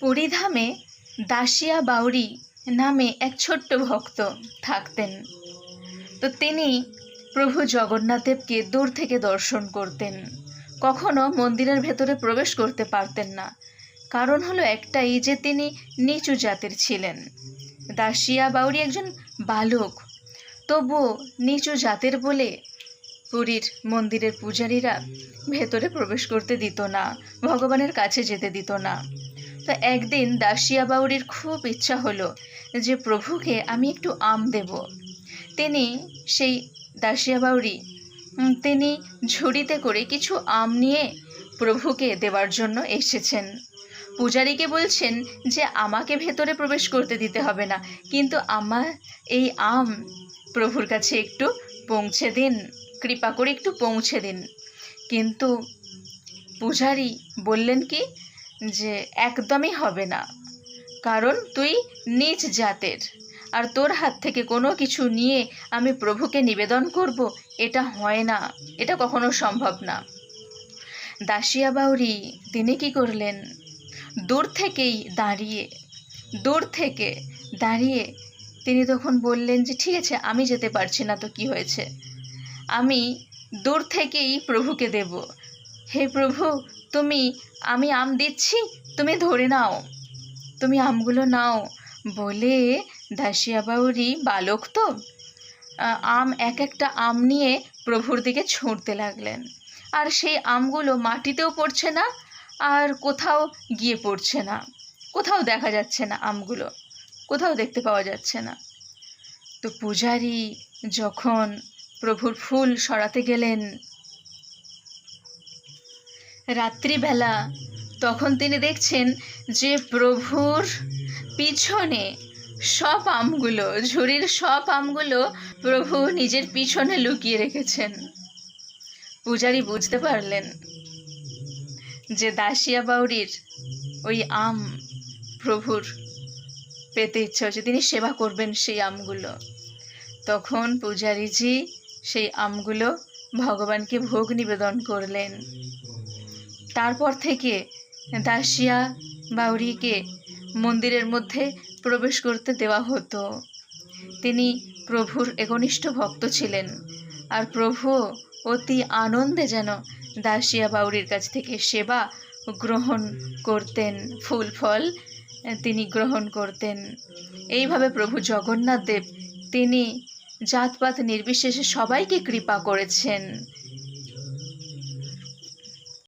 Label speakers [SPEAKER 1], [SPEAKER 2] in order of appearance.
[SPEAKER 1] পুরীধামে দাসিয়া বাউরি নামে এক ছোট্ট ভক্ত থাকতেন। তো তিনি প্রভু জগন্নাথদেবকে দূর থেকে দর্শন করতেন, কখনো মন্দিরের ভেতরে প্রবেশ করতে পারতেন না। কারণ হলো একটাই, যে তিনি নিচু জাতের ছিলেন। দাসিয়া বাউরি একজন বালক, তবুও নিচু জাতের বলে পুরীর মন্দিরের পূজারীরা ভেতরে প্রবেশ করতে দিত না, ভগবানের কাছে যেতে দিত না। তো একদিন দাসিয়া বাউরির খুব ইচ্ছা হলো যে প্রভুকে আমি একটু আম দেব। তিনি সেই দাসিয়া বাউরি তিনি ঝুড়িতে করে কিছু আম নিয়ে প্রভুকে দেওয়ার জন্য এসেছেন। পূজারীকে বলছেন যে আমাকে ভেতরে প্রবেশ করতে দিতে হবে না, কিন্তু আমার এই আম প্রভুর কাছে একটু পৌঁছে দিন, কৃপা করে একটু পৌঁছে দিন। কিন্তু পূজারী বললেন কি, যে একদমই হবে না, কারণ তুই নীচ জাতের, আর তোর হাত থেকে কোনো কিছু নিয়ে আমি প্রভুকে নিবেদন করব, এটা হয় না, এটা কখনো সম্ভব না। দাসিয়া বাউরি তিনি কি করলেন, দূর থেকে দাঁড়িয়ে তিনি তখন বললেন যে ঠিক আছে, আমি যেতে পারছি না তো কি হয়েছে, আমি দূর থেকেই প্রভুকে দেব। হে প্রভু, আমি আম দিচ্ছি, তুমি ধরে নাও, তুমি আমগুলো নাও। বলে দাসিয়া বাউরি বালক তো এক একটা আম নিয়ে প্রভুর দিকে ছুঁড়তে লাগলেন। আর সেই আমগুলো মাটিতেও পড়ছে না, আর কোথাও গিয়ে পড়ছে না, কোথাও দেখা যাচ্ছে না, আমগুলো কোথাও দেখতে পাওয়া যাচ্ছে না। তো পূজারী যখন প্রভুর ফুল সরাতে গেলেন রাত্রিবেলা, তখন তিনি দেখছেন যে প্রভুর পিছনে সব আমগুলো, ঝুড়ির সব আমগুলো প্রভু নিজের পিছনে লুকিয়ে রেখেছেন। পূজারী বুঝতে পারলেন যে দাসিয়া বাউরির ওই আম প্রভুর পেতে ইচ্ছা হচ্ছে, তিনি সেবা করবেন সেই আমগুলো। তখন পূজারীজি সেই আমগুলো ভগবানকে ভোগ নিবেদন করলেন। তারপর থেকে দাসিয়া বাউরিকে মন্দিরের মধ্যে প্রবেশ করতে দেওয়া হতো। তিনি প্রভুর একনিষ্ঠ ভক্ত ছিলেন, আর প্রভু অতি আনন্দে যেন দাসিয়া বাউরির কাছ থেকে সেবা গ্রহণ করতেন, ফুল ফল তিনি গ্রহণ করতেন। এইভাবে প্রভু জগন্নাথ দেব তিনি জাতপাত নির্বিশেষে সবাইকে কৃপা করেছেন।